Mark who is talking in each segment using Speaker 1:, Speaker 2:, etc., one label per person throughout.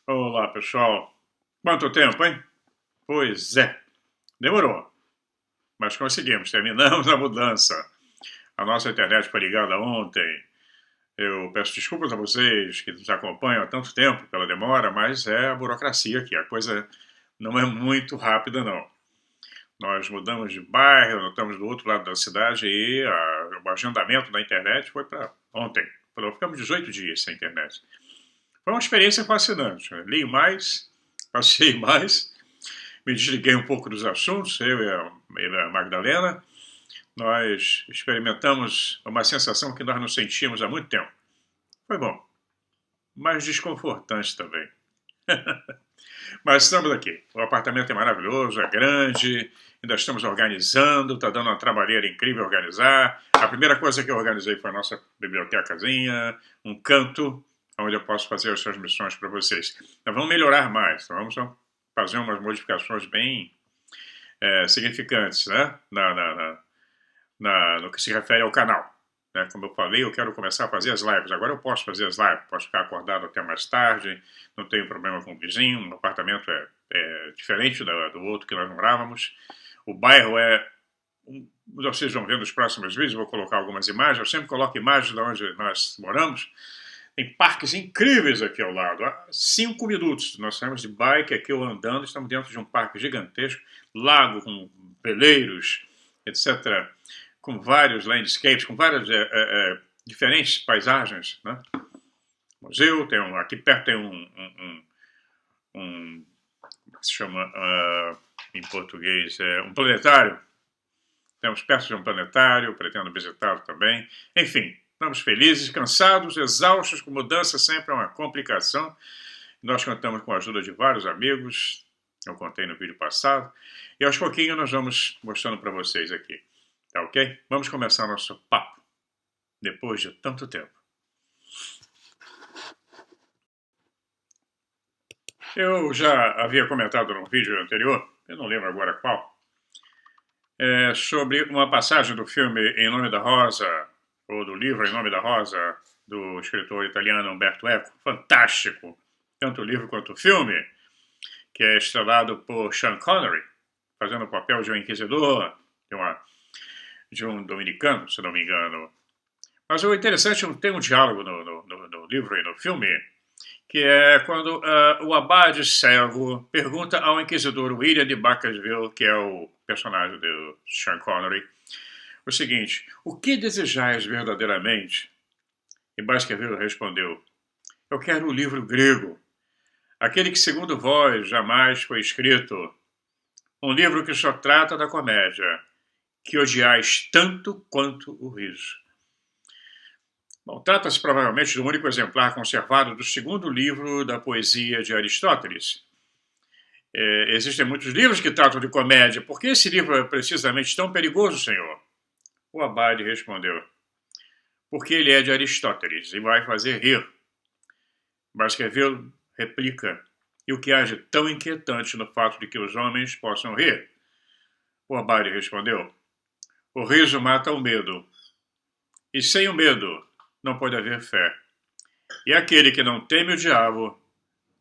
Speaker 1: Olá, pessoal. Quanto tempo, hein? Pois é, demorou, mas conseguimos, terminamos a mudança. A nossa internet foi ligada ontem. Eu peço desculpas a vocês que nos acompanham há tanto tempo pela demora, mas é a burocracia aqui, a coisa não é muito rápida, não. Nós mudamos de bairro, nós estamos do outro lado da cidade e o agendamento da internet foi para ontem. Ficamos 18 dias sem internet. Foi uma experiência fascinante. Li mais, passei mais, me desliguei um pouco dos assuntos, eu e a Magdalena. Nós experimentamos uma sensação que nós não sentíamos há muito tempo. Foi bom, mas desconfortante também. Mas estamos aqui. O apartamento é maravilhoso, é grande, ainda estamos organizando, está dando uma trabalheira incrível organizar. A primeira coisa que eu organizei foi a nossa bibliotecazinha, um canto onde eu posso fazer as transmissões para vocês. Nós vamos melhorar mais, vamos fazer umas modificações bem significantes, né? No que se refere ao canal. Né? Como eu falei, eu quero começar a fazer as lives. Agora eu posso fazer as lives, posso ficar acordado até mais tarde, não tenho problema com o vizinho, o apartamento é diferente do outro que nós morávamos. O bairro vocês vão ver nos próximos vídeos, vou colocar algumas imagens, eu sempre coloco imagens de onde nós moramos. Tem parques incríveis aqui ao lado. Há 5 minutos nós saímos de bike aqui ou andando, estamos dentro de um parque gigantesco, lago com peleiros, etc., com vários landscapes, com várias diferentes paisagens. Né? Museu, aqui perto tem como se chama em português, um planetário. Estamos perto de um planetário, pretendo visitá-lo também. Enfim, estamos felizes, cansados, exaustos, com mudança sempre é uma complicação. Nós contamos com a ajuda de vários amigos, eu contei no vídeo passado, e aos pouquinhos nós vamos mostrando para vocês aqui. Tá ok? Vamos começar nosso papo, depois de tanto tempo. Eu já havia comentado num vídeo anterior, eu não lembro agora qual, sobre uma passagem do filme Em Nome da Rosa, ou do livro Em Nome da Rosa, do escritor italiano Umberto Eco. Fantástico, tanto o livro quanto o filme, que é estrelado por Sean Connery, fazendo o papel de um inquisidor, de um dominicano, se não me engano. Mas o interessante é tem um diálogo no livro e no filme, que é quando o abade cego pergunta ao inquisidor William de Baskerville, que é o personagem do Sean Connery, o seguinte: o que desejais verdadeiramente? E Baskerville respondeu: eu quero o livro grego, aquele que segundo vós jamais foi escrito, um livro que só trata da comédia, que odiais tanto quanto o riso. Bom, trata-se provavelmente do único exemplar conservado do segundo livro da poesia de Aristóteles. Existem muitos livros que tratam de comédia. Por que esse livro é precisamente tão perigoso, senhor? O abade respondeu: porque ele é de Aristóteles e vai fazer rir. Baskerville replica: e o que há de tão inquietante no fato de que os homens possam rir? O abade respondeu: o riso mata o medo, e sem o medo não pode haver fé. E aquele que não teme o diabo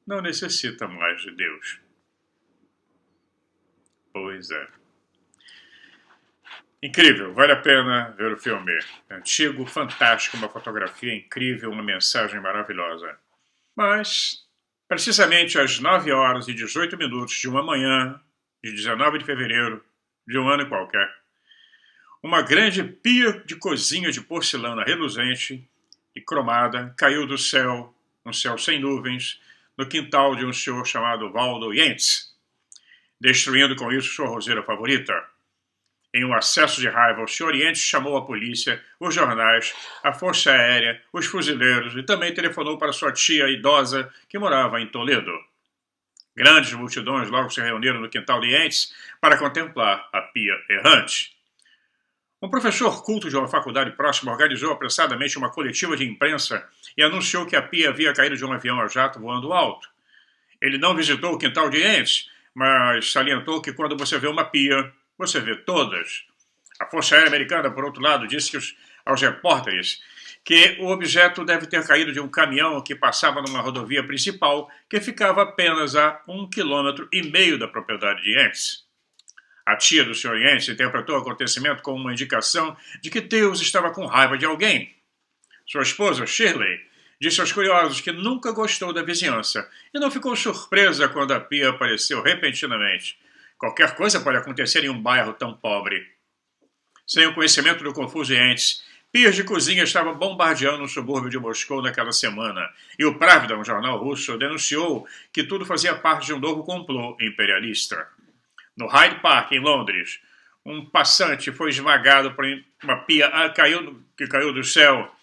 Speaker 1: não necessita mais de Deus. Pois é. Incrível, vale a pena ver o filme. Antigo, fantástico, uma fotografia incrível, uma mensagem maravilhosa. Mas, precisamente às 9 horas e 18 minutos de uma manhã de 19 de fevereiro de um ano qualquer, uma grande pia de cozinha de porcelana reluzente e cromada caiu do céu, um céu sem nuvens, no quintal de um senhor chamado Waldo Yentz, destruindo com isso sua roseira favorita. Em um acesso de raiva, o senhor Yentz chamou a polícia, os jornais, a força aérea, os fuzileiros e também telefonou para sua tia idosa que morava em Toledo. Grandes multidões logo se reuniram no quintal de Yentz para contemplar a pia errante. Um professor culto de uma faculdade próxima organizou apressadamente uma coletiva de imprensa e anunciou que a pia havia caído de um avião a jato voando alto. Ele não visitou o quintal de Yentz, mas salientou que quando você vê uma pia, você vê todas. A Força Aérea Americana, por outro lado, disse aos repórteres que o objeto deve ter caído de um caminhão que passava numa rodovia principal que ficava apenas a 1,5 km da propriedade de Yancey. A tia do Sr. Yancey interpretou o acontecimento como uma indicação de que Deus estava com raiva de alguém. Sua esposa, Shirley, disse aos curiosos que nunca gostou da vizinhança e não ficou surpresa quando a pia apareceu repentinamente. Qualquer coisa pode acontecer em um bairro tão pobre. Sem o conhecimento do confuso Yancey, pias de cozinha estavam bombardeando o subúrbio de Moscou naquela semana, e o Pravda, um jornal russo, denunciou que tudo fazia parte de um novo complô imperialista. No Hyde Park, em Londres, um passante foi esmagado por uma pia que caiu do céu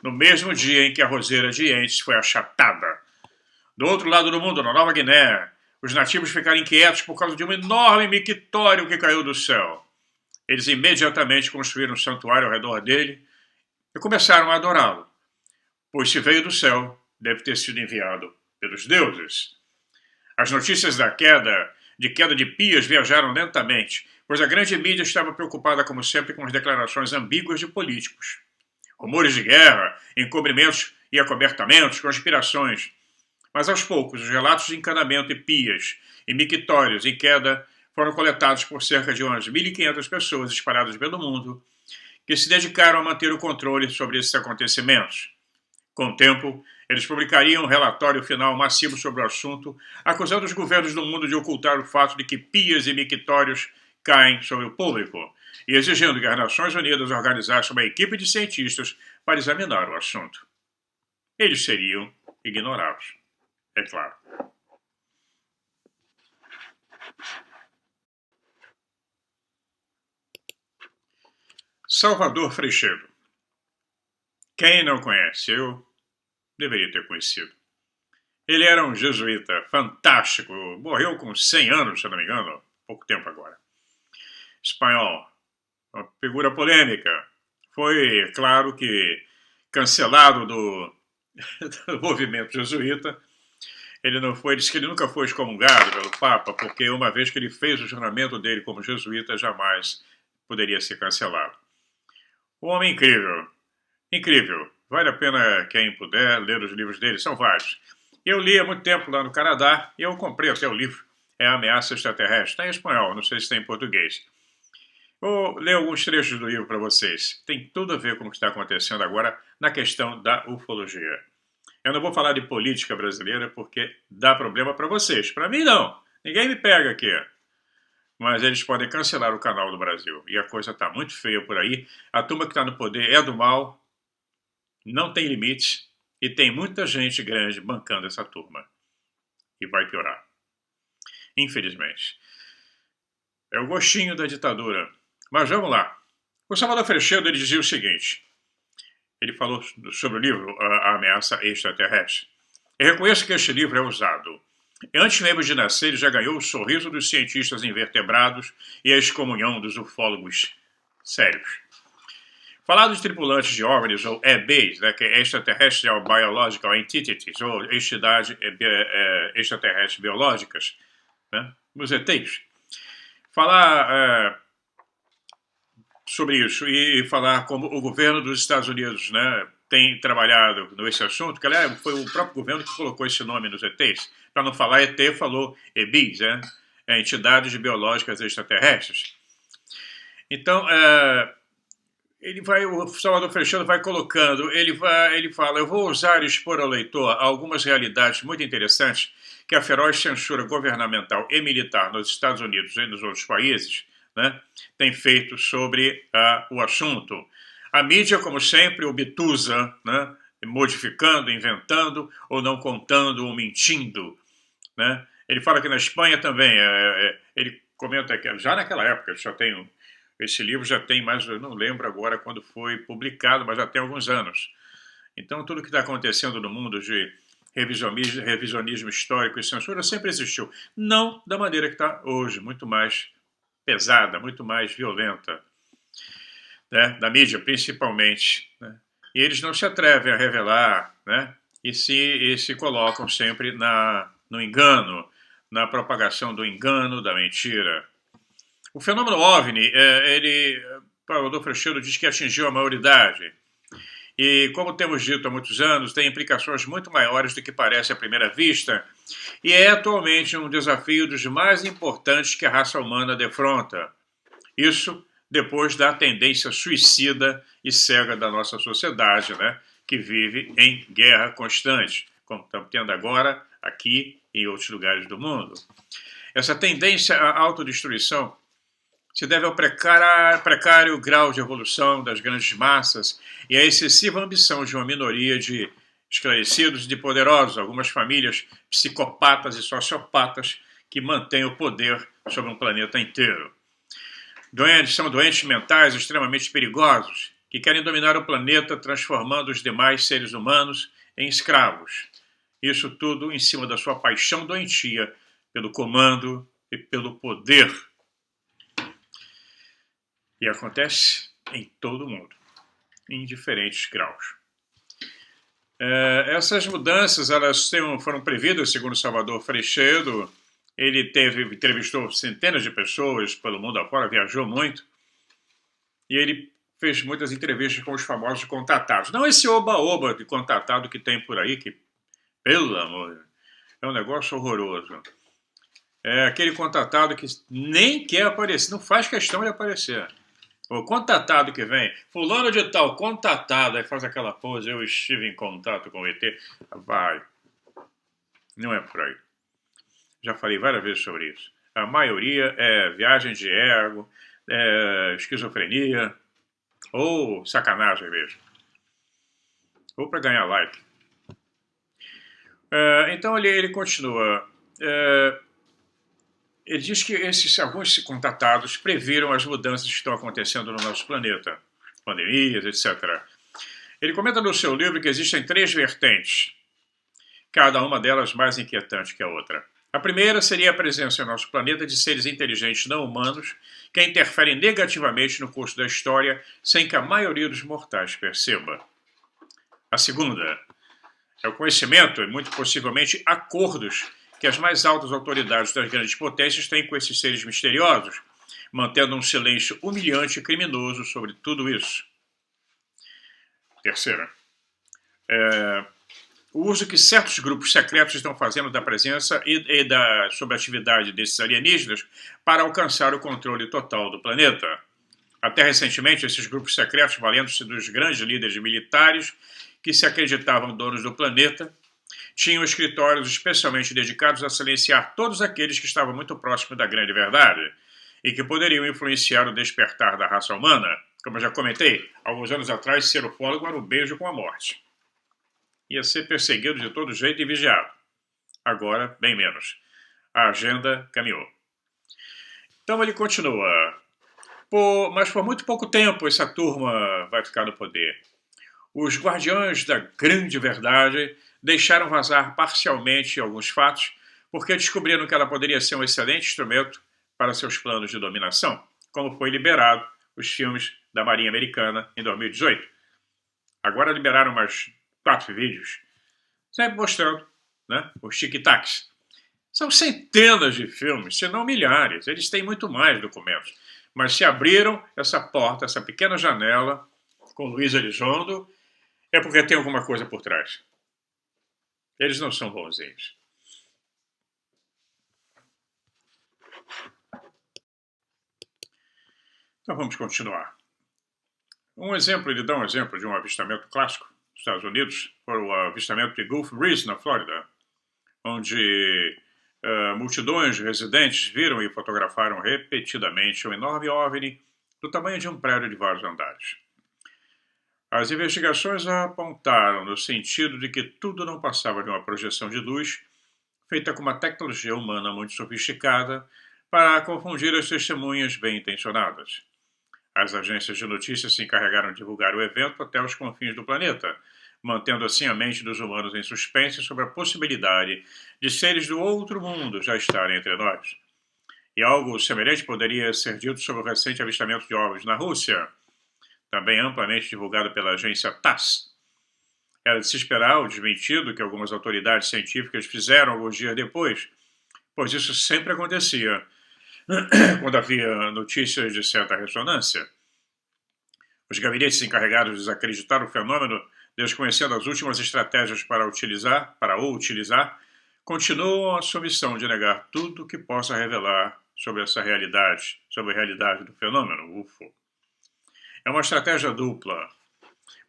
Speaker 1: no mesmo dia em que a roseira de Yancey foi achatada. Do outro lado do mundo, na Nova Guiné, os nativos ficaram inquietos por causa de um enorme mictório que caiu do céu. Eles imediatamente construíram um santuário ao redor dele e começaram a adorá-lo, pois se veio do céu, deve ter sido enviado pelos deuses. As notícias da queda de pias viajaram lentamente, pois a grande mídia estava preocupada, como sempre, com as declarações ambíguas de políticos. Rumores de guerra, encobrimentos e acobertamentos, conspirações. Mas aos poucos, os relatos de encanamento e pias e mictórios em queda foram coletados por cerca de umas 1.500 pessoas espalhadas pelo mundo, que se dedicaram a manter o controle sobre esses acontecimentos. Com o tempo, eles publicariam um relatório final massivo sobre o assunto, acusando os governos do mundo de ocultar o fato de que pias e mictórios caem sobre o público, e exigindo que as Nações Unidas organizassem uma equipe de cientistas para examinar o assunto. Eles seriam ignorados, é claro. Salvador Freixedo. Quem não conhece? Eu deveria ter conhecido. Ele era um jesuíta fantástico, morreu com 100 anos, se não me engano, pouco tempo agora. Espanhol, uma figura polêmica. Foi, claro que, cancelado do movimento jesuíta. Ele não foi, disse que ele nunca foi excomungado pelo Papa, porque uma vez que ele fez o juramento dele como jesuíta, jamais poderia ser cancelado. Um homem incrível, incrível. Vale a pena quem puder ler os livros dele, são vários. Eu li há muito tempo lá no Canadá e eu comprei até o livro. É a Ameaça Extraterrestre. Está em espanhol, não sei se está em português. Vou ler alguns trechos do livro para vocês. Tem tudo a ver com o que está acontecendo agora na questão da ufologia. Eu não vou falar de política brasileira porque dá problema para vocês. Para mim, não. Ninguém me pega aqui. Mas eles podem cancelar o canal do Brasil. E a coisa está muito feia por aí. A turma que está no poder é do mal, não tem limite, e tem muita gente grande bancando essa turma. E vai piorar. Infelizmente. É o gostinho da ditadura. Mas vamos lá. O Salvador Freixedo ele dizia o seguinte. Ele falou sobre o livro A Ameaça Extraterrestre. Eu reconheço que este livro é ousado. Antes mesmo de nascer, ele já ganhou o sorriso dos cientistas invertebrados e a excomunhão dos ufólogos sérios. Falar dos tripulantes de OVNIs, ou EBs, né, que é Extraterrestrial Biological Entities, ou entidades extraterrestres biológicas, né, os ETs. Falar sobre isso e falar como o governo dos Estados Unidos, né, tem trabalhado nesse assunto, que aliás, foi o próprio governo que colocou esse nome nos ETs. Para não falar ET, falou EBIs, né? Entidades biológicas extraterrestres. Então, o Salvador Freixedo vai colocando, ele fala, eu vou usar e expor ao leitor algumas realidades muito interessantes que a feroz censura governamental e militar nos Estados Unidos e nos outros países, né, tem feito sobre o assunto. A mídia, como sempre, obtusa, né, modificando, inventando, ou não contando, ou mentindo. Né? Ele fala que na Espanha também, ele comenta que já naquela época, esse livro já tem mais, eu não lembro agora quando foi publicado, mas já tem alguns anos. Então, tudo que está acontecendo no mundo de revisionismo histórico e censura sempre existiu. Não da maneira que está hoje, muito mais pesada, muito mais violenta, né, da mídia principalmente, né, e eles não se atrevem a revelar, né, e se colocam sempre no engano, na propagação do engano, da mentira. O fenômeno OVNI, Salvador Freixedo diz que atingiu a maioridade e, como temos dito há muitos anos, tem implicações muito maiores do que parece à primeira vista, e é atualmente um desafio dos mais importantes que a raça humana defronta. Isso depois da tendência suicida e cega da nossa sociedade, né, que vive em guerra constante, como estamos tendo agora aqui e em outros lugares do mundo. Essa tendência à autodestruição se deve ao precário grau de evolução das grandes massas e à excessiva ambição de uma minoria de esclarecidos e de poderosos, algumas famílias psicopatas e sociopatas que mantêm o poder sobre um planeta inteiro. São doentes mentais extremamente perigosos que querem dominar o planeta, transformando os demais seres humanos em escravos. Isso tudo em cima da sua paixão doentia pelo comando e pelo poder. E acontece em todo o mundo, em diferentes graus. Essas mudanças foram previdas, segundo Salvador Freixedo. Ele entrevistou centenas de pessoas pelo mundo afora, viajou muito, e ele fez muitas entrevistas com os famosos contatados. Não esse oba-oba de contatado que tem por aí, que, pelo amor, é um negócio horroroso. É aquele contatado que nem quer aparecer, não faz questão de aparecer. O contatado que vem, fulano de tal, contatado, aí faz aquela pose, eu estive em contato com o ET. Vai. Não é por aí. Já falei várias vezes sobre isso. A maioria é viagem de ego, esquizofrenia, ou sacanagem mesmo. Ou para ganhar like. Então ele continua. Ele diz que alguns contatados previram as mudanças que estão acontecendo no nosso planeta, pandemias, etc. Ele comenta no seu livro que existem 3 vertentes, cada uma delas mais inquietante que a outra. A primeira seria a presença em nosso planeta de seres inteligentes não humanos que interferem negativamente no curso da história sem que a maioria dos mortais perceba. A segunda é o conhecimento e, muito possivelmente, acordos que as mais altas autoridades das grandes potências têm com esses seres misteriosos, mantendo um silêncio humilhante e criminoso sobre tudo isso. Terceira, o uso que certos grupos secretos estão fazendo da presença sobre a atividade desses alienígenas para alcançar o controle total do planeta. Até recentemente, esses grupos secretos, valendo-se dos grandes líderes militares que se acreditavam donos do planeta, tinham escritórios especialmente dedicados a silenciar todos aqueles que estavam muito próximos da grande verdade e que poderiam influenciar o despertar da raça humana. Como eu já comentei, alguns anos atrás, ser ufólogo era um beijo com a morte. Ia ser perseguido de todo jeito e vigiado. Agora, bem menos. A agenda caminhou. Então ele continua. Mas por muito pouco tempo essa turma vai ficar no poder. Os guardiões da grande verdade deixaram vazar parcialmente alguns fatos porque descobriram que ela poderia ser um excelente instrumento para seus planos de dominação, como foi liberado os filmes da Marinha Americana em 2018. Agora liberaram mais 4 vídeos, sempre mostrando, né, os tic-tacs. São centenas de filmes, se não milhares. Eles têm muito mais documentos. Mas se abriram essa porta, essa pequena janela, com Luiz Elizondo, é porque tem alguma coisa por trás. Eles não são bonzinhos. Então vamos continuar. Ele dá um exemplo de um avistamento clássico nos Estados Unidos, foi o avistamento de Gulf Breeze, na Flórida, onde multidões de residentes viram e fotografaram repetidamente um enorme OVNI do tamanho de um prédio de vários andares. As investigações apontaram no sentido de que tudo não passava de uma projeção de luz feita com uma tecnologia humana muito sofisticada para confundir as testemunhas bem intencionadas. As agências de notícias se encarregaram de divulgar o evento até os confins do planeta, mantendo assim a mente dos humanos em suspense sobre a possibilidade de seres do outro mundo já estarem entre nós. E algo semelhante poderia ser dito sobre o recente avistamento de OVNIs na Rússia, também amplamente divulgado pela agência TASS. Era de se esperar o desmentido que algumas autoridades científicas fizeram alguns dias depois, pois isso sempre acontecia quando havia notícias de certa ressonância. Os gabinetes encarregados de desacreditar o fenômeno, desconhecendo as últimas estratégias para o utilizar, continuam a sua missão de negar tudo que possa revelar sobre essa realidade, sobre a realidade do fenômeno UFO. É uma estratégia dupla.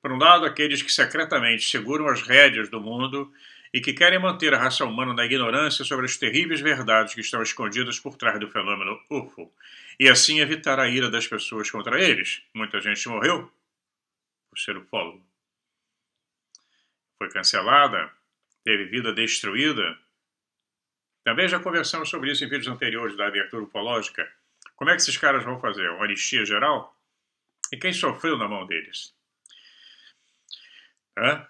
Speaker 1: Por um lado, aqueles que secretamente seguram as rédeas do mundo e que querem manter a raça humana na ignorância sobre as terríveis verdades que estão escondidas por trás do fenômeno UFO, e assim evitar a ira das pessoas contra eles. Muita gente morreu por ser ufólogo. Foi cancelada, teve vida destruída. Também já conversamos sobre isso em vídeos anteriores da abertura ufológica. Como é que esses caras vão fazer? Uma anistia geral? E quem sofreu na mão deles?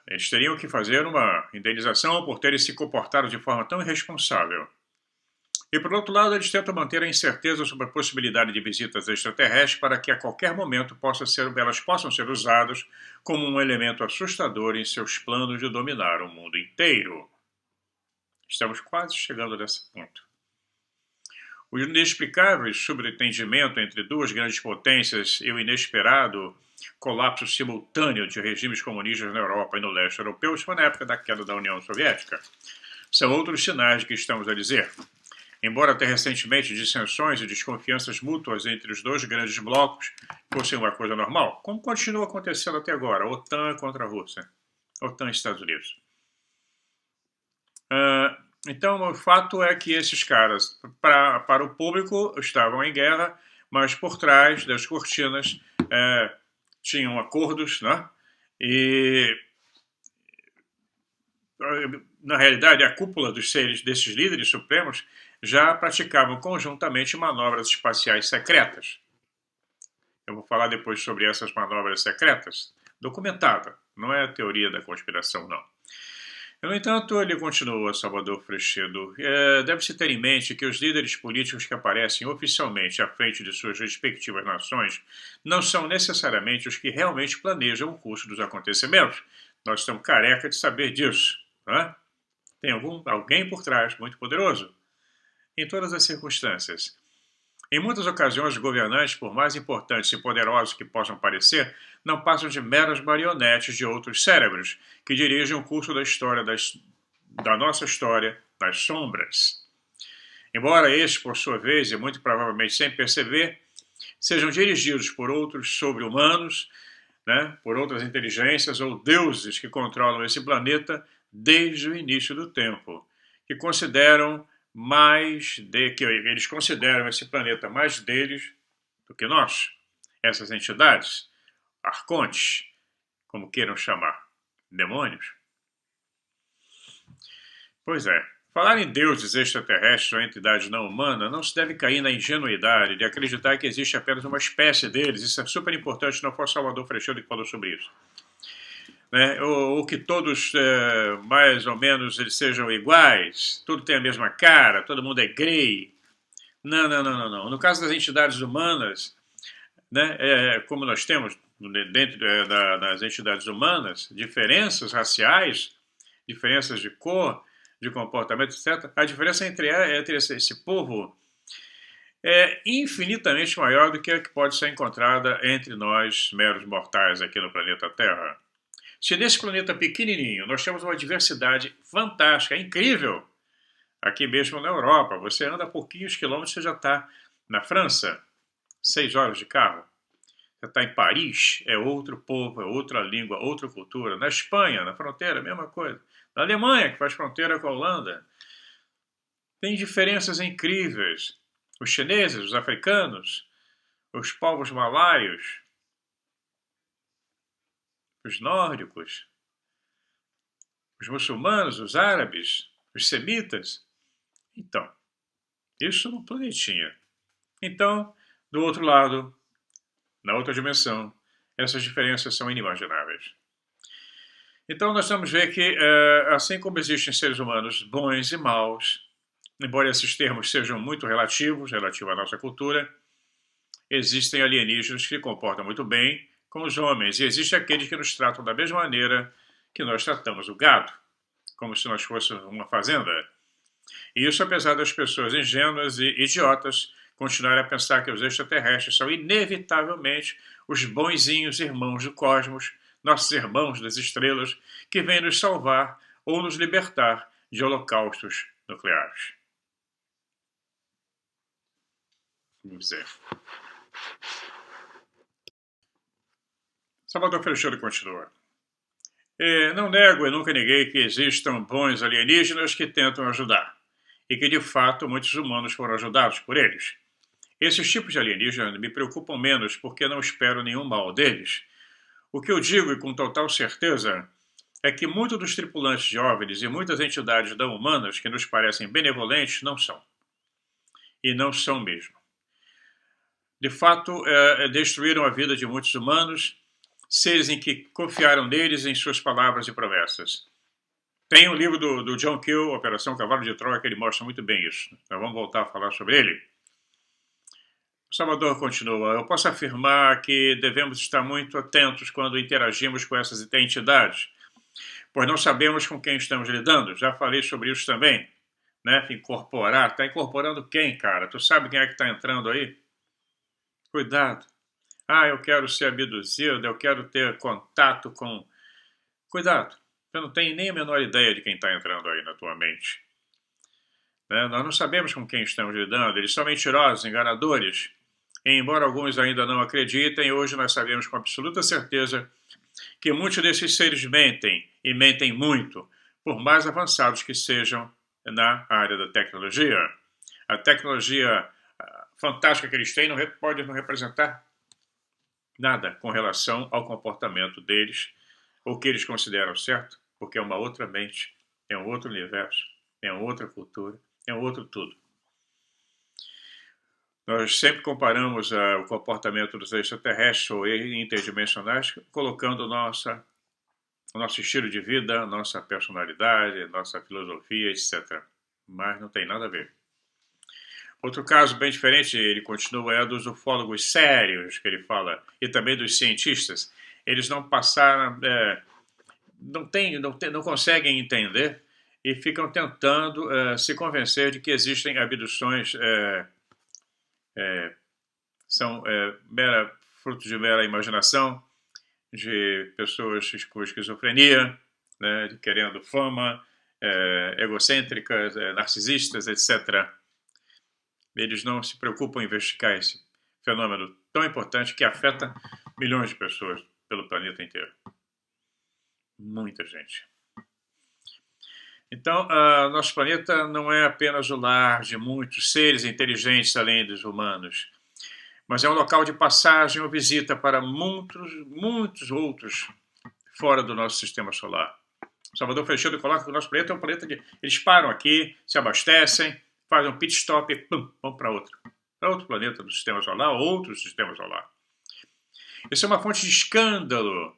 Speaker 1: Eles teriam que fazer uma indenização por terem se comportado de forma tão irresponsável. E, por outro lado, eles tentam manter a incerteza sobre a possibilidade de visitas extraterrestres para que a qualquer momento elas possam ser usadas como um elemento assustador em seus planos de dominar o mundo inteiro. Estamos quase chegando nesse ponto. O inexplicável subentendimento entre duas grandes potências e o inesperado colapso simultâneo de regimes comunistas na Europa e no leste europeu foi na época da queda da União Soviética. São outros sinais de que estamos a dizer. Embora até recentemente dissensões e desconfianças mútuas entre os dois grandes blocos fossem uma coisa normal, como continua acontecendo até agora, OTAN contra a Rússia, OTAN e Estados Unidos. Então, o fato é que esses caras, para o público, estavam em guerra, mas por trás das cortinas tinham acordos, né? E, na realidade, a cúpula desses líderes supremos já praticavam conjuntamente manobras espaciais secretas. Eu vou falar depois sobre essas manobras secretas, documentada, não é a teoria da conspiração, não. No entanto, ele continua, Salvador Freixedo, deve-se ter em mente que os líderes políticos que aparecem oficialmente à frente de suas respectivas nações não são necessariamente os que realmente planejam o curso dos acontecimentos. Nós estamos careca de saber disso. Né? Tem alguém por trás muito poderoso. Em todas as circunstâncias. Em muitas ocasiões, os governantes, por mais importantes e poderosos que possam parecer, não passam de meras marionetes de outros cérebros que dirigem o curso da história da nossa história nas sombras. Embora estes, por sua vez, e muito provavelmente sem perceber, sejam dirigidos por outros sobre-humanos, né, por outras inteligências ou deuses que controlam esse planeta desde o início do tempo, que eles consideram esse planeta mais deles do que nós, essas entidades, arcontes, como queiram chamar, demônios. Pois é, falar em deuses extraterrestres ou entidades não humanas não se deve cair na ingenuidade de acreditar que existe apenas uma espécie deles. Isso é super importante, não foi o Salvador Freixedo que falou sobre isso. Ou que todos, mais ou menos, eles sejam iguais, tudo tem a mesma cara, todo mundo é grey. Não. No caso das entidades humanas, né, como nós temos dentro das entidades humanas, diferenças raciais, diferenças de cor, de comportamento, etc., a diferença entre esse povo é infinitamente maior do que a que pode ser encontrada entre nós, meros mortais, aqui no planeta Terra. Se nesse planeta pequenininho nós temos uma diversidade fantástica, incrível, aqui mesmo na Europa, você anda pouquinhos quilômetros, você já está na França, 6 horas de carro. Você está em Paris, é outro povo, é outra língua, outra cultura. Na Espanha, na fronteira, a mesma coisa. Na Alemanha, que faz fronteira com a Holanda, tem diferenças incríveis. Os chineses, os africanos, os povos malaios, os nórdicos, os muçulmanos, os árabes, os semitas. Então, isso no planetinha. Então, do outro lado, na outra dimensão, essas diferenças são inimagináveis. Então, nós vamos ver que, assim como existem seres humanos bons e maus, embora esses termos sejam muito relativos à nossa cultura, existem alienígenas que se comportam muito bem com os homens, e existem aqueles que nos tratam da mesma maneira que nós tratamos o gado, como se nós fôssemos uma fazenda. E isso apesar das pessoas ingênuas e idiotas continuarem a pensar que os extraterrestres são inevitavelmente os bonzinhos irmãos do cosmos, nossos irmãos das estrelas, que vêm nos salvar ou nos libertar de holocaustos nucleares. Vamos dizer. Salvador Freixedo continua. Não nego e nunca neguei que existam bons alienígenas que tentam ajudar, e que de fato muitos humanos foram ajudados por eles. Esses tipos de alienígenas me preocupam menos porque não espero nenhum mal deles. O que eu digo, e com total certeza, é que muitos dos tripulantes de OVNIs e muitas entidades não humanas que nos parecem benevolentes não são. E não são mesmo. De fato, destruíram a vida de muitos humanos, seres em que confiaram neles em suas palavras e promessas. Tem um livro do John Keel, Operação Cavalo de Troia, que ele mostra muito bem isso. Nós vamos voltar a falar sobre ele. O Salvador continua. Eu posso afirmar que devemos estar muito atentos quando interagimos com essas entidades, pois não sabemos com quem estamos lidando. Já falei sobre isso também. Né? Incorporar. Está incorporando quem, cara? Tu sabe quem é que está entrando aí? Cuidado. Eu quero ser abduzido, eu quero ter contato com... Cuidado. Você não tem nem a menor ideia de quem está entrando aí na tua mente. Né? Nós não sabemos com quem estamos lidando. Eles são mentirosos, enganadores. E, embora alguns ainda não acreditem, hoje nós sabemos com absoluta certeza que muitos desses seres mentem, e mentem muito, por mais avançados que sejam na área da tecnologia. A tecnologia fantástica que eles têm pode não representar nada com relação ao comportamento deles, o que eles consideram certo, porque é uma outra mente, é um outro universo, é uma outra cultura, é um outro tudo. Nós sempre comparamos o comportamento dos extraterrestres ou interdimensionais colocando o nosso estilo de vida, nossa personalidade, nossa filosofia, etc. Mas não tem nada a ver. Outro caso bem diferente, ele continua, é dos ufólogos sérios, que ele fala, e também dos cientistas. Eles não passaram, não conseguem entender e ficam tentando se convencer de que existem abduções, são frutos de mera imaginação, de pessoas com esquizofrenia, né, querendo fama, egocêntricas, narcisistas, etc. Eles não se preocupam em investigar esse fenômeno tão importante que afeta milhões de pessoas pelo planeta inteiro. Muita gente. Então, nosso planeta não é apenas o lar de muitos seres inteligentes além dos humanos, mas é um local de passagem ou visita para muitos outros fora do nosso sistema solar. O Salvador Freixedo coloca que o nosso planeta é um planeta de... Eles param aqui, se abastecem, fazem um pit stop e vão para outro planeta do sistema solar, outro sistema solar. Isso é uma fonte de escândalo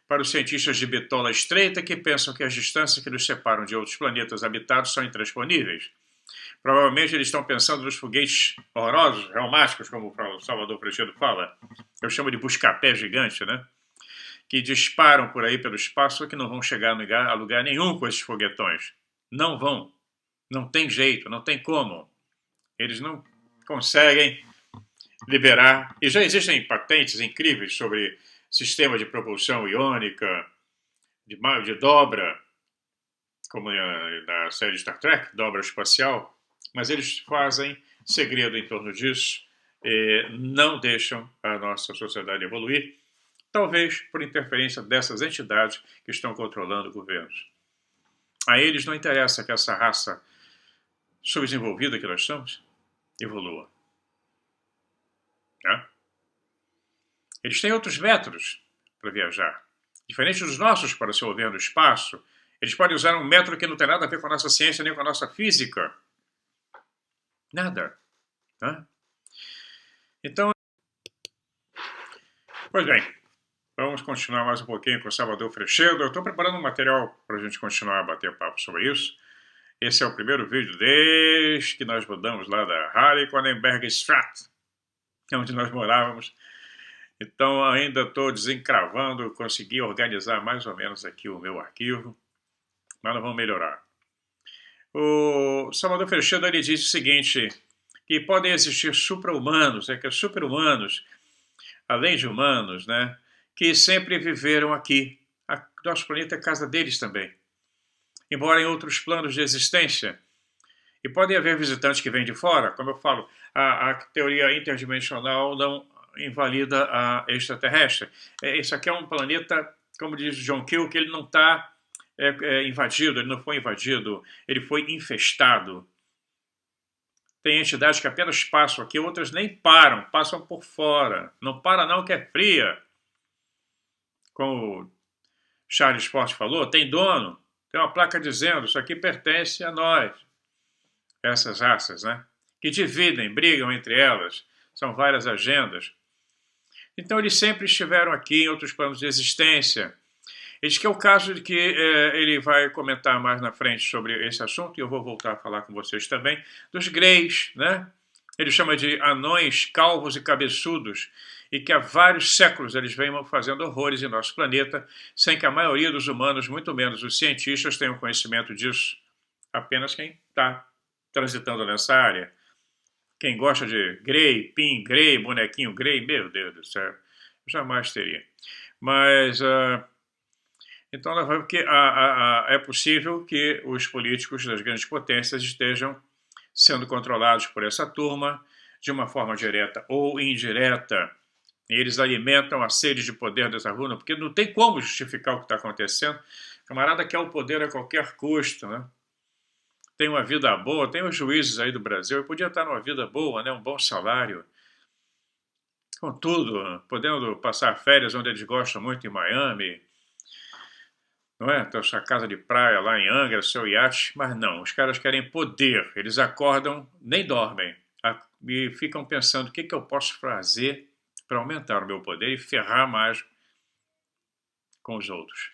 Speaker 1: para os cientistas de bitola estreita que pensam que as distâncias que nos separam de outros planetas habitados são intransponíveis. Provavelmente eles estão pensando nos foguetes horrorosos, reumáticos, como o Salvador Freixedo fala. Eu chamo de busca-pé gigante, né? Que disparam por aí pelo espaço e que não vão chegar a lugar nenhum com esses foguetões. Não vão. Não tem jeito, não tem como. Eles não conseguem liberar. E já existem patentes incríveis sobre sistema de propulsão iônica, de dobra, como na série Star Trek, dobra espacial, mas eles fazem segredo em torno disso e não deixam a nossa sociedade evoluir, talvez por interferência dessas entidades que estão controlando governos. A eles não interessa que essa raça subdesenvolvida que nós somos evolua. Né? Eles têm outros métodos para viajar, diferentes dos nossos para se mover no espaço. Eles podem usar um método que não tem nada a ver com a nossa ciência nem com a nossa física. Nada. Né? Então, pois bem, vamos continuar mais um pouquinho com o Salvador Freixedo. Eu estou preparando um material para a gente continuar a bater papo sobre isso. Esse é o primeiro vídeo desde que nós mudamos lá da Harley-Quannenberg-Straat, onde nós morávamos. Então ainda estou desencravando, consegui organizar mais ou menos aqui o meu arquivo, mas nós vamos melhorar. O Salvador Freixedo ele diz o seguinte, que podem existir supra-humanos, que super-humanos, além de humanos, né, que sempre viveram aqui. Nosso planeta é casa deles também, embora em outros planos de existência. E podem haver visitantes que vêm de fora, como eu falo, a teoria interdimensional não invalida a extraterrestre. Isso aqui é um planeta, como diz John Keel, que ele não está invadido, ele não foi invadido, ele foi infestado. Tem entidades que apenas passam aqui, outras nem param, passam por fora. Não para não, que é fria. Como o Charles Fort falou, tem dono, tem uma placa dizendo, isso aqui pertence a nós. Essas raças, né? Que dividem, brigam entre elas, são várias agendas. Então eles sempre estiveram aqui em outros planos de existência. Eis que é o caso de que ele vai comentar mais na frente sobre esse assunto, e eu vou voltar a falar com vocês também, dos greys, né? Ele chama de anões calvos e cabeçudos, e que há vários séculos eles vêm fazendo horrores em nosso planeta, sem que a maioria dos humanos, muito menos os cientistas, tenham conhecimento disso. Apenas quem está transitando nessa área. Quem gosta de grey, pin grey, bonequinho grey, meu Deus do céu, jamais teria. Mas... então, porque é possível que os políticos das grandes potências estejam sendo controlados por essa turma de uma forma direta ou indireta. E eles alimentam a sede de poder dessa turma, porque não tem como justificar o que está acontecendo. O camarada quer o poder a qualquer custo, né? Tem uma vida boa, tem os juízes aí do Brasil, eu podia estar numa vida boa, né? Um bom salário, com tudo, podendo passar férias onde eles gostam muito, em Miami, não é? Então, sua casa de praia lá em Angra, seu iate, mas não, os caras querem poder, eles acordam, nem dormem, e ficam pensando o que eu posso fazer para aumentar o meu poder e ferrar mais com os outros.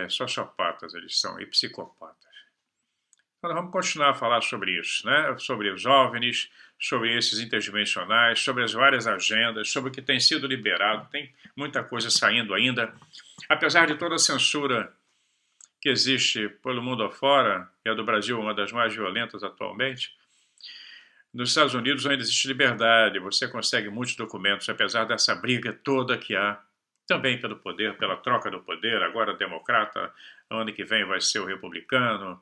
Speaker 1: Sociopatas eles são, e psicopatas. Então, nós vamos continuar a falar sobre isso, né? Sobre os OVNIs, sobre esses interdimensionais, sobre as várias agendas, sobre o que tem sido liberado, tem muita coisa saindo ainda. Apesar de toda a censura que existe pelo mundo afora, e a do Brasil uma das mais violentas atualmente, nos Estados Unidos ainda existe liberdade, você consegue muitos documentos, apesar dessa briga toda que há, também pelo poder, pela troca do poder, agora democrata, ano que vem vai ser o republicano.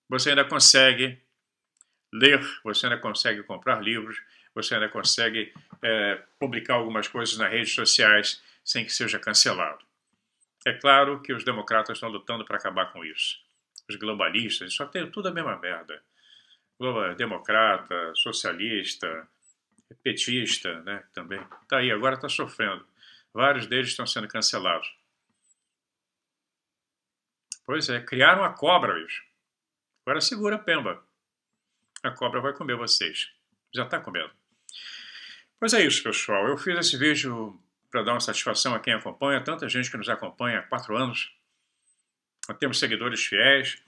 Speaker 1: Você ainda consegue ler, você ainda consegue comprar livros, você ainda consegue publicar algumas coisas nas redes sociais sem que seja cancelado. É claro que os democratas estão lutando para acabar com isso. Os globalistas, só tem tudo a mesma merda. Democrata, socialista, petista, né, também. Está aí, agora está sofrendo. Vários deles estão sendo cancelados. Pois é, criaram a cobra, bicho. Agora segura a pemba. A cobra vai comer vocês. Já está comendo. Pois é isso, pessoal. Eu fiz esse vídeo para dar uma satisfação a quem acompanha. Tanta gente que nos acompanha há 4 anos. Nós temos seguidores fiéis.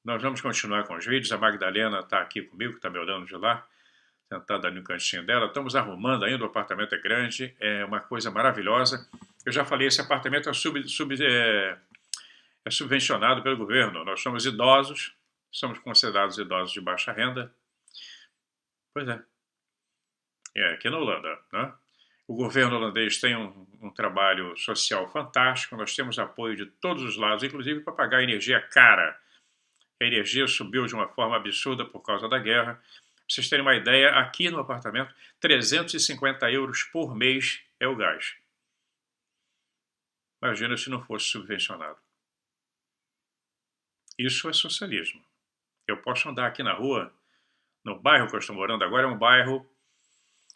Speaker 1: Nós vamos continuar com os vídeos. A Magdalena está aqui comigo, está me olhando de lá, sentada ali no cantinho dela. Estamos arrumando ainda, o apartamento é grande, é uma coisa maravilhosa. Eu já falei, esse apartamento é subvencionado pelo governo. Nós somos idosos, somos considerados idosos de baixa renda. Pois é. Aqui na Holanda, né? O governo holandês tem um trabalho social fantástico, nós temos apoio de todos os lados, inclusive para pagar energia cara. A energia subiu de uma forma absurda por causa da guerra. Pra vocês terem uma ideia, aqui no apartamento, 350 euros por mês é o gás. Imagina se não fosse subvencionado. Isso é socialismo. Eu posso andar aqui na rua, no bairro que eu estou morando agora, é um bairro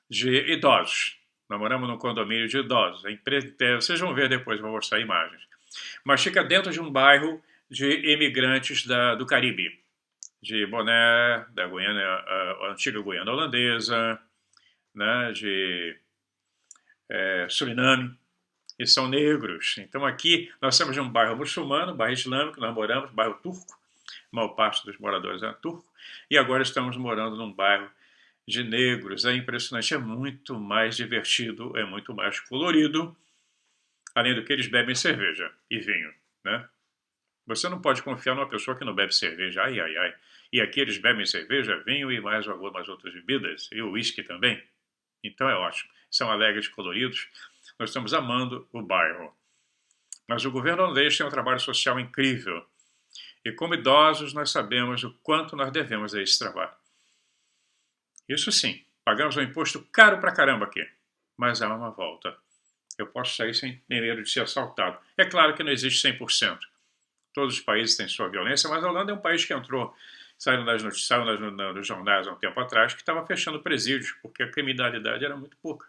Speaker 1: de idosos. Nós moramos num condomínio de idosos. Vocês vão ver depois, vou mostrar imagens. Mas fica dentro de um bairro de imigrantes do Caribe, de Boné, da Guiana, a antiga Guiana holandesa, né, de Suriname, e são negros. Então aqui nós temos um bairro muçulmano, bairro islâmico, nós moramos, bairro turco, a maior parte dos moradores é turco, e agora estamos morando num bairro de negros. É impressionante, é muito mais divertido, é muito mais colorido, além do que eles bebem cerveja e vinho, né? Você não pode confiar numa pessoa que não bebe cerveja, ai, ai, ai. E aqui eles bebem cerveja, vinho e mais algumas outras bebidas, e o uísque também. Então é ótimo. São alegres, coloridos. Nós estamos amando o bairro. Mas o governo holandês tem um trabalho social incrível. E como idosos, nós sabemos o quanto nós devemos a esse trabalho. Isso sim, pagamos um imposto caro pra caramba aqui. Mas há uma volta. Eu posso sair sem medo de ser assaltado. É claro que não existe 100%. Todos os países têm sua violência, mas a Holanda é um país que entrou, saíram das notícias, saiu nos jornais há um tempo atrás, que estava fechando presídios, porque a criminalidade era muito pouca.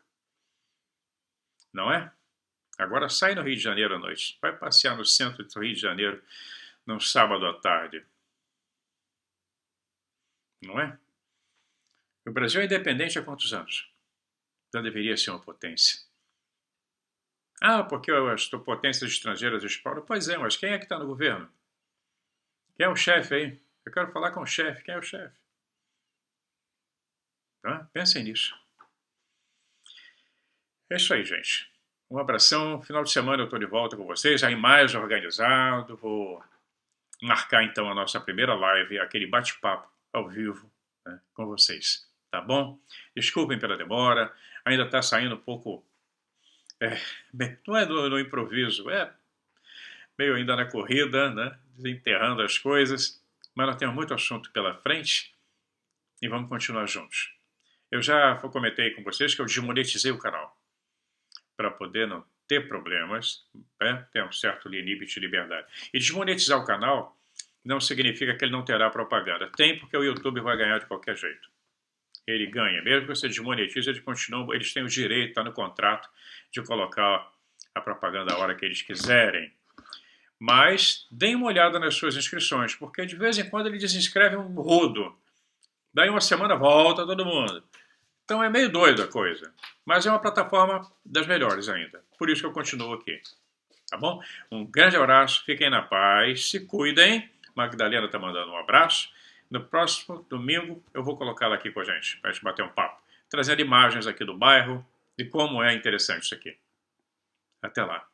Speaker 1: Não é? Agora sai no Rio de Janeiro à noite. Vai passear no centro do Rio de Janeiro num sábado à tarde. Não é? O Brasil é independente há quantos anos? Já deveria ser uma potência. Ah, porque as potências estrangeiras exploram. Pois é, mas quem é que está no governo? Quem é o chefe aí? Eu quero falar com o chefe. Quem é o chefe? Tá? Pensem nisso. É isso aí, gente. Um abração. Final de semana eu estou de volta com vocês, aí mais organizado. Vou marcar então a nossa primeira live, aquele bate-papo ao vivo, né, com vocês. Tá bom? Desculpem pela demora. Ainda está saindo um pouco... não é no improviso, é meio ainda na corrida, né? Desenterrando as coisas. Mas nós temos muito assunto pela frente e vamos continuar juntos. Eu já comentei com vocês que eu desmonetizei o canal para poder não ter problemas, né? Ter um certo limite de liberdade. E desmonetizar o canal não significa que ele não terá propaganda. Tem, porque o YouTube vai ganhar de qualquer jeito. Ele ganha. Mesmo que você desmonetize, eles têm o direito, está no contrato, de colocar a propaganda a hora que eles quiserem. Mas deem uma olhada nas suas inscrições, porque de vez em quando ele desinscreve um rodo. Daí uma semana volta todo mundo. Então é meio doido a coisa. Mas é uma plataforma das melhores ainda. Por isso que eu continuo aqui. Tá bom? Um grande abraço, fiquem na paz, se cuidem. Magdalena está mandando um abraço. No próximo domingo eu vou colocá-la aqui com a gente, para a gente bater um papo. Trazendo imagens aqui do bairro e como é interessante isso aqui. Até lá.